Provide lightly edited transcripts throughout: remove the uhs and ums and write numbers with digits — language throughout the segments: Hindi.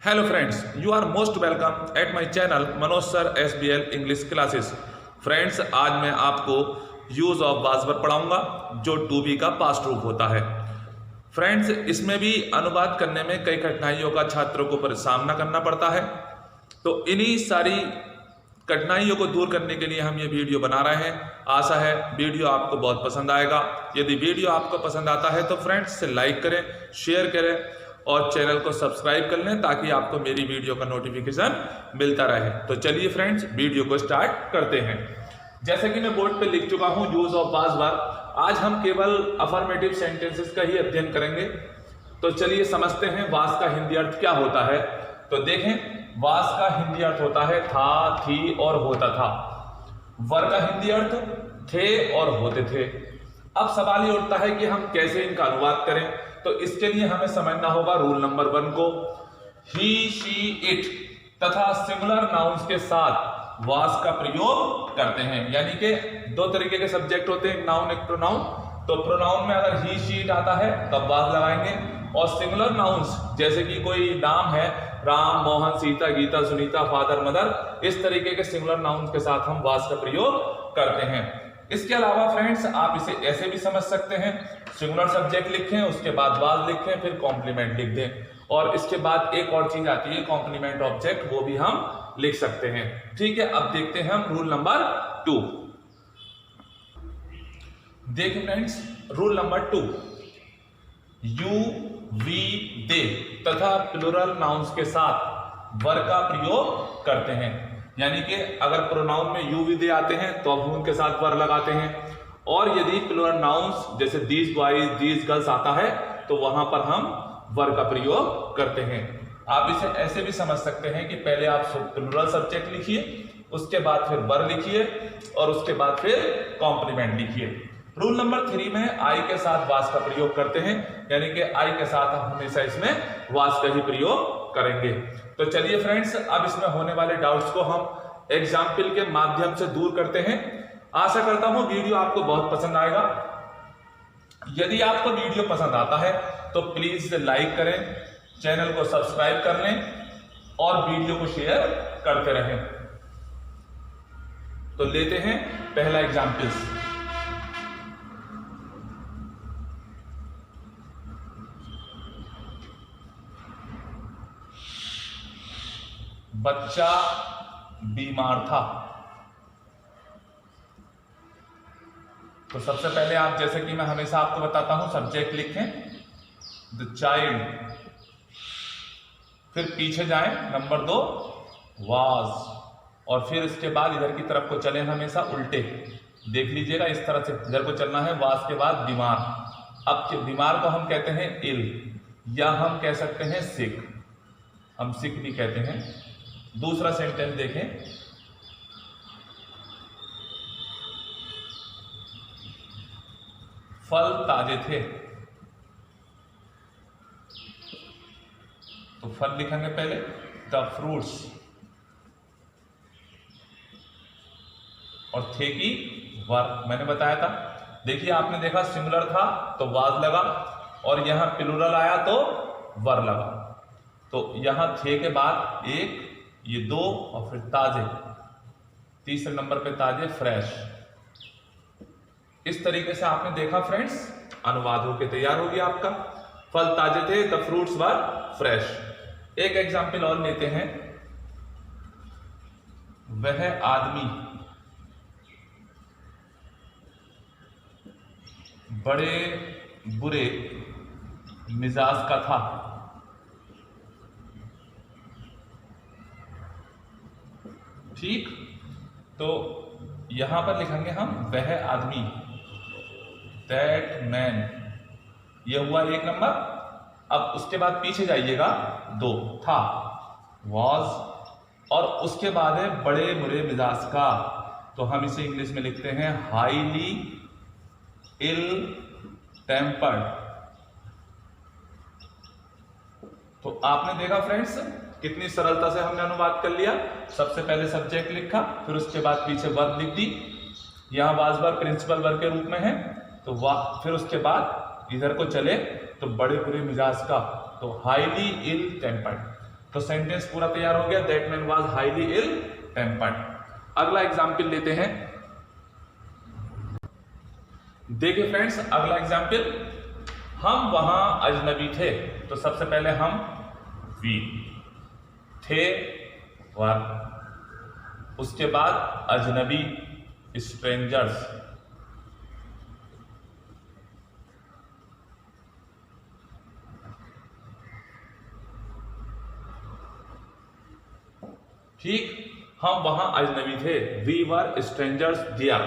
Hello friends, you are most welcome at my channel Manoj sir SBL English classes. Friends, आज मैं आपको यूज ऑफ वाज वर्ब पढ़ाऊंगा जो टू बी का पास्ट रूप होता है। फ्रेंड्स, इसमें भी अनुवाद करने में कई कठिनाइयों का छात्रों को सामना करना पड़ता है, तो इन्हीं सारी कठिनाइयों को दूर करने के लिए हम ये वीडियो बना रहे हैं। आशा है वीडियो आपको बहुत पसंद आएगा। यदि वीडियो आपको पसंद आता है तो फ्रेंड्स से लाइक करें, शेयर करें और चैनल को सब्सक्राइब कर लें ताकि आपको मेरी वीडियो का नोटिफिकेशन मिलता रहे। तो चलिए फ्रेंड्स, वीडियो को स्टार्ट करते हैं। जैसे कि मैं बोर्ड पे लिख चुका हूं यूज ऑफ वाज वर्ब। आज हम केवल अफर्मेटिव सेंटेंसेस का ही अध्ययन करेंगे। तो चलिए समझते हैं वाज का हिंदी अर्थ क्या होता है। तो देखें, वाज का हिंदी अर्थ होता है था, थी और होता था। वर का हिंदी अर्थ थे और होते थे। अब सवाल ये उठता है कि हम कैसे इनका अनुवाद करें। तो इसके लिए हमें समझना होगा रूल नंबर 1 को। ही, शी, इट तथा सिंगुलर नाउन्स के साथ वाज का प्रयोग करते हैं। यानी कि दो तरीके के सब्जेक्ट होते हैं, एक नाउन एक प्रोनाउन। तो प्रोनाउन में अगर ही, शी, इट आता है तब वाज लगाएंगे, और सिंगुलर नाउन्स जैसे कि कोई नाम है, राम, मोहन, सीता, गीता, सुनीता, फादर, मदर, इस तरीके के सिंगुलर नाउन्स के साथ हम वाज का प्रयोग करते हैं। इसके अलावा फ्रेंड्स आप इसे ऐसे भी समझ सकते हैं, सिंगुलर सब्जेक्ट लिखें, उसके बाद वाज लिखें, फिर कॉम्प्लीमेंट लिख दें, और इसके बाद एक और चीज आती है कॉम्प्लीमेंट ऑब्जेक्ट, वो भी हम लिख सकते हैं। ठीक है, अब देखते हैं हम रूल नंबर 2। देखिए friends, rule number 2, you, we, they तथा प्लुरल नाउन्स के साथ वर का प्रयोग करते हैं। यानी कि अगर प्रोनाउन में यू, वी, दे आते हैं तो हम उनके साथ वर लगाते हैं, और यदि प्लुरल नाउन्स जैसे दीज बॉयज, दीज गर्ल्स आता है तो वहां पर हम वर का प्रयोग करते हैं। आप इसे ऐसे भी समझ सकते हैं कि पहले आप प्लुरल सब्जेक्ट लिखिए, उसके बाद फिर वर लिखिए, और उसके बाद फिर कॉम्प्लीमेंट लिखिए। रूल नंबर 3 में आई के साथ वाज का प्रयोग करते हैं, यानी कि आई के साथ हम हमेशा इसमें वाज का ही प्रयोग करेंगे। तो चलिए फ्रेंड्स, अब इसमें होने वाले डाउट्स को हम एग्जाम्पल के माध्यम से दूर करते हैं। आशा करता हूं वीडियो आपको बहुत पसंद आएगा। यदि आपको वीडियो पसंद आता है तो प्लीज लाइक करें, चैनल को सब्सक्राइब कर लें और वीडियो को शेयर करते रहें। तो लेते हैं पहला एग्जाम्पल। बच्चा बीमार था। तो सबसे पहले आप, जैसे कि मैं हमेशा आपको बताता हूं, सब्जेक्ट लिखें द चाइल्ड, फिर पीछे जाएं नंबर 2 वाज, और फिर इसके बाद इधर की तरफ को चलें, हमेशा उल्टे देख लीजिएगा, इस तरह से इधर को चलना है। वाज के बाद बीमार। अब बीमार को हम कहते हैं इल, या हम कह सकते हैं सिक, हम सिक भी कहते हैं। दूसरा सेंटेंस देखें, फल ताजे थे। तो फल लिखेंगे पहले, द फ्रूट्स, और थे की वर मैंने बताया था। देखिए आपने देखा सिंगुलर था तो वाज लगा, और यहां प्लुरल आया तो वर लगा। तो यहां थे के बाद एक, ये 2, और फिर ताजे, तीसरे नंबर पे ताजे, फ्रेश। इस तरीके से आपने देखा फ्रेंड्स, अनुवाद होके तैयार हो गया आपका। फल ताजे थे, द फ्रूट्स वर फ्रेश। एक एग्जाम्पल और लेते हैं, वह आदमी बड़े बुरे मिजाज का था। ठीक, तो यहां पर लिखेंगे हम वह आदमी, दैट मैन, ये हुआ 1 नंबर। अब उसके बाद पीछे जाइएगा, 2 था, वाज, और उसके बाद है बड़े बुरे मिजाज का। तो हम इसे इंग्लिश में लिखते हैं हाईली इल टेम्पर्ड। तो आपने देखा फ्रेंड्स कितनी सरलता से हमने अनुवाद कर लिया। सबसे पहले सब्जेक्ट लिखा, फिर उसके बाद पीछे वर्ब लिख दी, यहां वाज वर्ब प्रिंसिपल वर्ब के रूप में है, तो फिर उसके बाद इधर को चले तो बड़े बुरे मिजाज का, तो हाईली इल टेम्पर्ड। तो सेंटेंस पूरा तैयार हो गया, that man was highly ill tempered. अगला एग्जाम्पल लेते हैं। देखिए फ्रेंड्स, अगला एग्जाम्पल, हम वहां अजनबी थे। तो सबसे पहले हम वी, थे वर, उसके बाद अजनबी स्ट्रेंजर्स, ठीक, हम वहां अजनबी थे, वी वर स्ट्रेंजर्स दिया।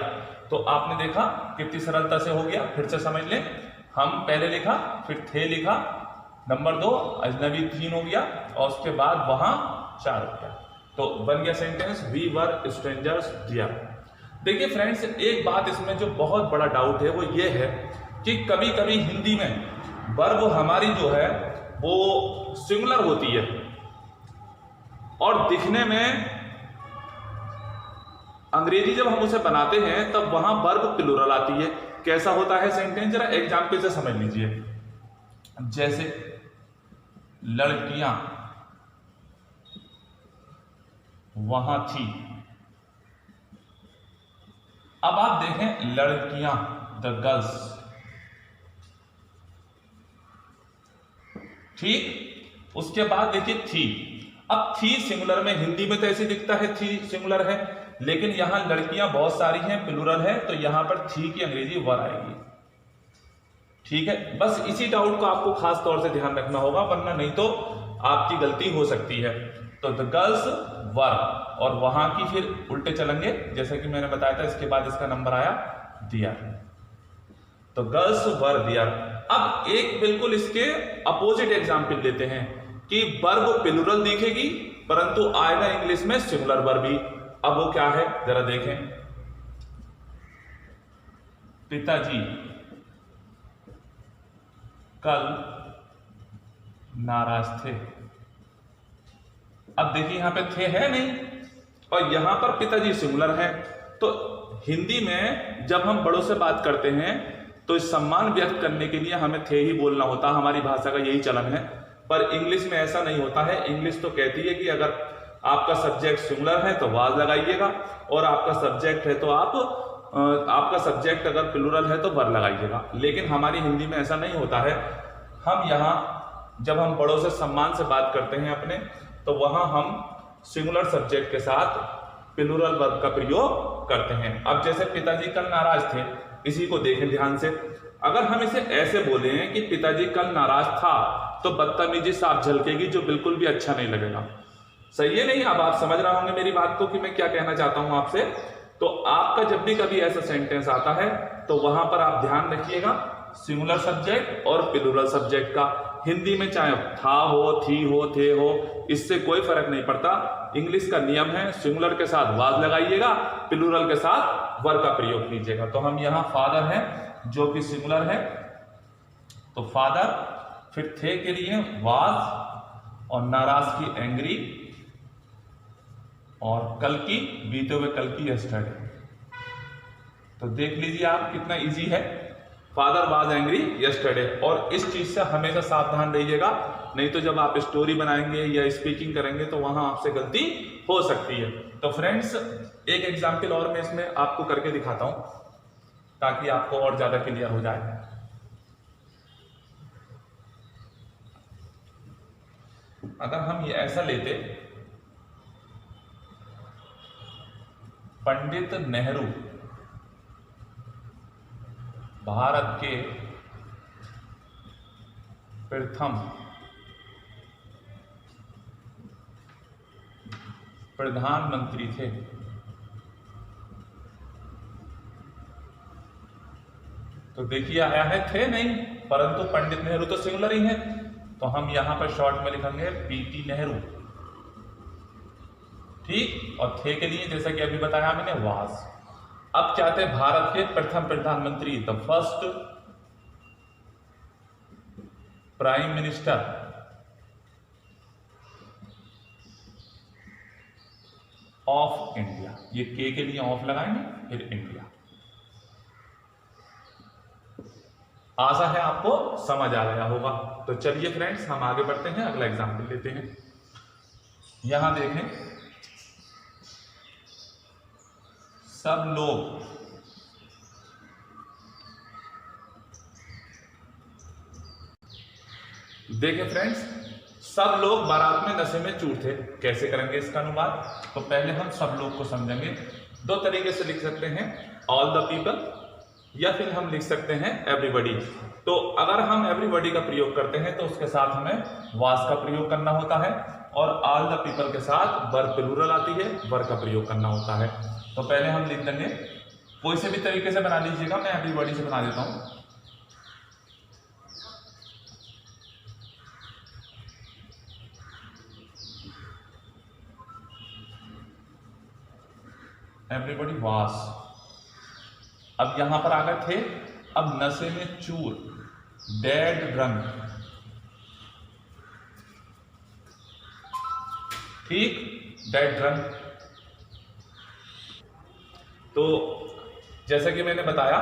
तो आपने देखा कितनी सरलता से हो गया, फिर से समझ लें। हम पहले लिखा, फिर थे लिखा, नंबर 2 अजनबी 3 हो गया, और उसके बाद वहां 4 हो गया। तो बन गया सेंटेंस वी वर स्ट्रेंजर्स दिया। देखिए फ्रेंड्स, एक बात इसमें जो बहुत बड़ा डाउट है वो ये है कि कभी कभी हिंदी में वर्ब हमारी जो है वो सिंगुलर होती है और दिखने में अंग्रेजी जब हम उसे बनाते हैं तब वहां वर्ब प्लूरल आती है। कैसा होता है सेंटेंस, जरा एग्जाम्पल से समझ लीजिए। जैसे लड़कियां वहां थी, अब आप देखें लड़कियां, द गर्ल्स, ठीक। उसके बाद देखिए थी, अब थी सिंगुलर में हिंदी में तो ऐसे दिखता है थी सिंगुलर है, लेकिन यहां लड़कियां बहुत सारी हैं, प्लूरल है, तो यहां पर थी की अंग्रेजी वर आएगी, ठीक है। बस इसी डाउट को आपको खास तौर से ध्यान रखना होगा, वरना नहीं तो आपकी गलती हो सकती है। तो द गर्ल्स वर, और वहां की फिर उल्टे चलेंगे, जैसे कि मैंने बताया था, इसके बाद इसका नंबर आया दियर। तो गर्ल्स वर दियर। अब एक बिल्कुल इसके अपोजिट एग्जाम्पल लेते हैं कि वर्ब प्लूरल दिखेगी परंतु आएगा इंग्लिश में सिंगुलर वर्ब भी। अब वो क्या है जरा देखें। पिताजी कल नाराज थे। अब देखिए यहां पे थे है नहीं, और यहां पर पिताजी सिंगुलर है। तो हिंदी में जब हम बड़ों से बात करते हैं तो सम्मान व्यक्त करने के लिए हमें थे ही बोलना होता है, हमारी भाषा का यही चलन है। पर इंग्लिश में ऐसा नहीं होता है। इंग्लिश तो कहती है कि अगर आपका सब्जेक्ट सिंगुलर है तो वाज लगाइएगा, और आपका सब्जेक्ट है तो आपका सब्जेक्ट अगर प्लूरल है तो वर लगाइएगा। लेकिन हमारी हिंदी में ऐसा नहीं होता है। हम यहाँ जब हम बड़ों से सम्मान से बात करते हैं अपने, तो वहां हम सिंगुलर सब्जेक्ट के साथ प्लूरल वर्ब का प्रयोग करते हैं। अब जैसे पिताजी कल नाराज थे, इसी को देखें ध्यान से। अगर हम इसे ऐसे बोले हैं कि पिताजी कल नाराज था, तो बदतमीजी साफ झलकेगी, जो बिल्कुल भी अच्छा नहीं लगेगा। सही है नहीं? अब आप समझ रहे होंगे मेरी बात को कि मैं क्या कहना चाहता हूं आपसे। तो आपका जब भी कभी ऐसा सेंटेंस आता है तो वहां पर आप ध्यान रखिएगा सिंगुलर सब्जेक्ट और प्लूरल सब्जेक्ट का। हिंदी में चाहे था हो, थी हो, थे हो, इससे कोई फर्क नहीं पड़ता। इंग्लिश का नियम है सिंगुलर के साथ वाज लगाइएगा, प्लूरल के साथ वर का प्रयोग कीजिएगा। तो हम यहाँ फादर हैं जो कि सिंगुलर है, तो फादर, फिर थे के लिए वाज, और नाराज की एंग्री, और कल की बीते हुए कल की यस्टरडे। तो देख लीजिए आप कितना इजी है, फादर वाज एंग्री यस्टरडे। और इस चीज से हमेशा सावधान रहिएगा, नहीं तो जब आप स्टोरी बनाएंगे या स्पीकिंग करेंगे तो वहां आपसे गलती हो सकती है। तो फ्रेंड्स, एक एग्जाम्पल और मैं इसमें आपको करके दिखाता हूं ताकि आपको और ज्यादा क्लियर हो जाए। अगर हम ये ऐसा लेते, पंडित नेहरू भारत के प्रथम प्रधानमंत्री थे। तो देखिए आया है थे नहीं, परंतु पंडित नेहरू तो सिंगुलर ही है, तो हम यहां पर शॉर्ट में लिखेंगे पीटी नेहरू, ठीक। और थे के लिए जैसा कि अभी बताया मैंने वाज। अब चाहते हैं भारत के प्रथम प्रधानमंत्री, the first prime minister of India. ये के लिए ऑफ लगाएंगे, फिर इंडिया। आशा है आपको समझ आ गया होगा। तो चलिए फ्रेंड्स, हम आगे बढ़ते हैं, अगला एग्जाम्पल लेते हैं। यहां देखें, सब लोग देखें फ्रेंड्स, सब लोग बारात में नशे में चूर थे। कैसे करेंगे इसका अनुवाद? तो पहले हम सब लोग को समझेंगे। दो तरीके से लिख सकते हैं, ऑल द पीपल, या फिर हम लिख सकते हैं एवरीबॉडी। तो अगर हम एवरीबॉडी का प्रयोग करते हैं तो उसके साथ हमें वाज का प्रयोग करना होता है, और ऑल द पीपल के साथ वर्ब प्लूरल आती है, वर्ब का प्रयोग करना होता है। तो पहले हम लिख देंगे, कोई से भी तरीके से बना लीजिएगा, मैं एवरीबॉडी से बना देता हूं। Everybody was. अब यहां पर आ गए थे, अब नशे में चूर, डेड ड्रंक, ठीक, डेड ड्रंक। तो जैसा कि मैंने बताया,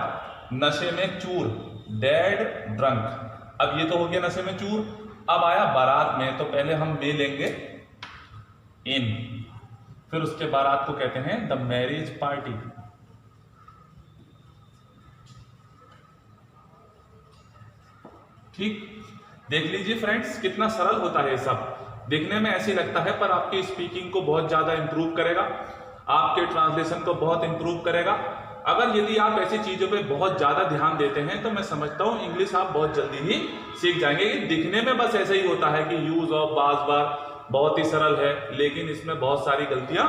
नशे में चूर, डेड ड्रंक। अब ये तो हो गया नशे में चूर। अब आया बारात में, तो पहले हम में लेंगे इन, फिर उसके बारात को कहते हैं द मैरिज पार्टी। ठीक, देख लीजिए फ्रेंड्स, कितना सरल होता है सब। देखने में ऐसे लगता है, पर आपकी स्पीकिंग को बहुत ज्यादा इंप्रूव करेगा, आपके ट्रांसलेशन को बहुत इंप्रूव करेगा। अगर यदि आप ऐसी चीजों पे बहुत ज्यादा ध्यान देते हैं तो मैं समझता हूं इंग्लिश आप बहुत जल्दी ही सीख जाएंगे। दिखने में बस ऐसा ही होता है कि यूज ऑफ बाज बार बहुत ही सरल है, लेकिन इसमें बहुत सारी गलतियां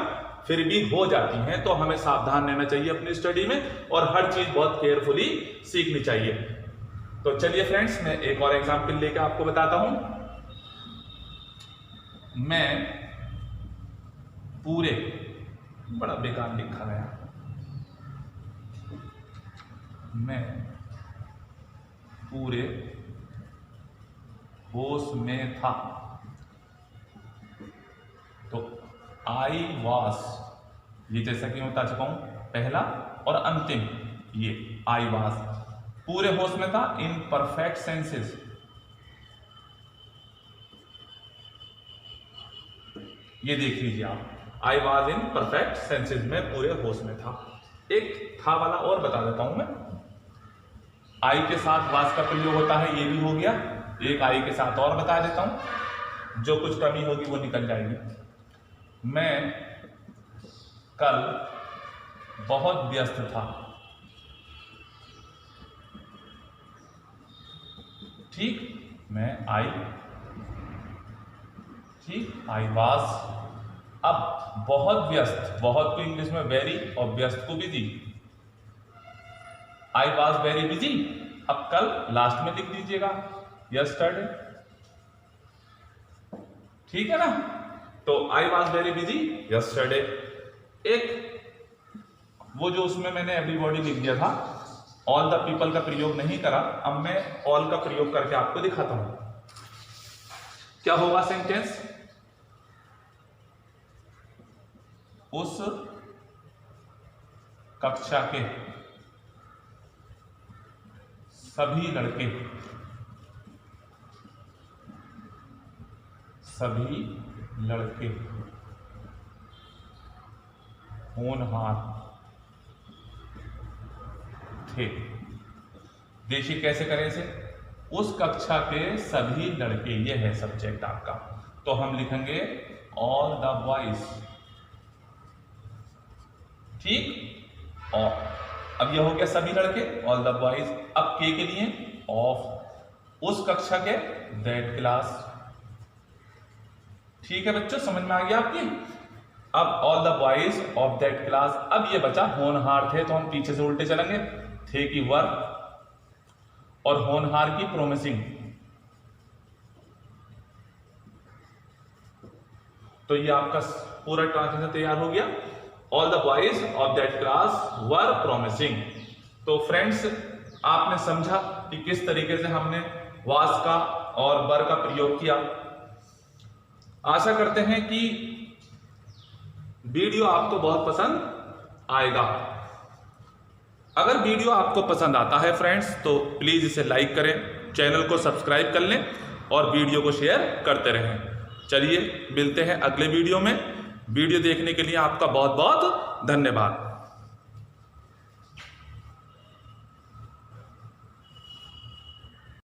फिर भी हो जाती हैं। तो हमें सावधान रहना चाहिए अपनी स्टडी में, और हर चीज बहुत केयरफुली सीखनी चाहिए। तो चलिए फ्रेंड्स, मैं एक और एग्जाम्पल लेकर आपको बताता हूं। मैं पूरे, बड़ा बेकार लिखा गया, मैं पूरे होश में था। तो आई वास, ये जैसा कि मैं बता चुका हूं, पहला और अंतिम, ये आई वास, पूरे होश में था, इन परफेक्ट सेंसेस। ये देख लीजिए आप, I was in perfect senses, में पूरे होश में था। एक था वाला और बता देता हूं मैं, आई के साथ वाज का प्रयोग होता है, ये भी हो गया। एक आई के साथ और बता देता हूं, जो कुछ कमी होगी वो निकल जाएगी। मैं कल बहुत व्यस्त था। ठीक, मैं आई, ठीक, आई वाज। अब बहुत व्यस्त, बहुत को इंग्लिश में वेरी, और व्यस्त को busy, I was very busy. अब कल लास्ट में लिख दीजिएगा, यस्टरडे, ठीक है ना। तो I was very busy yesterday. एक वो जो उसमें मैंने एवरीबॉडी लिख दिया था, ऑल द पीपल का प्रयोग नहीं करा, अब मैं ऑल का प्रयोग करके आपको दिखाता हूं। क्या होगा सेंटेंस? उस कक्षा के सभी लड़के, सभी लड़के होनहार थे। देखिए कैसे करें इसे, उस कक्षा के सभी लड़के, ये है सब्जेक्ट आपका, तो हम लिखेंगे ऑल द बॉयज, ठीक। और अब यह हो गया सभी लड़के, ऑल द बॉयज। अब के लिए ऑफ, उस कक्षा के, दैट क्लास। ठीक है बच्चों, समझ में आ गया आपकी। अब all the boys of that class. अब ये बचा होनहार थे, तो हम पीछे से उल्टे चलेंगे, थे की वर्ब और होनहार की प्रोमिसिंग। तो ये आपका पूरा ट्रांसलेशन तैयार हो गया, all the boys of that class were promising. तो फ्रेंड्स, आपने समझा कि किस तरीके से हमने वाज का और वर का प्रयोग किया। आशा करते हैं कि वीडियो आपको बहुत पसंद आएगा। अगर वीडियो आपको पसंद आता है फ्रेंड्स, तो प्लीज इसे लाइक करें, चैनल को सब्सक्राइब कर लें और वीडियो को शेयर करते रहें। चलिए मिलते हैं अगले वीडियो में। वीडियो देखने के लिए आपका बहुत बहुत धन्यवाद।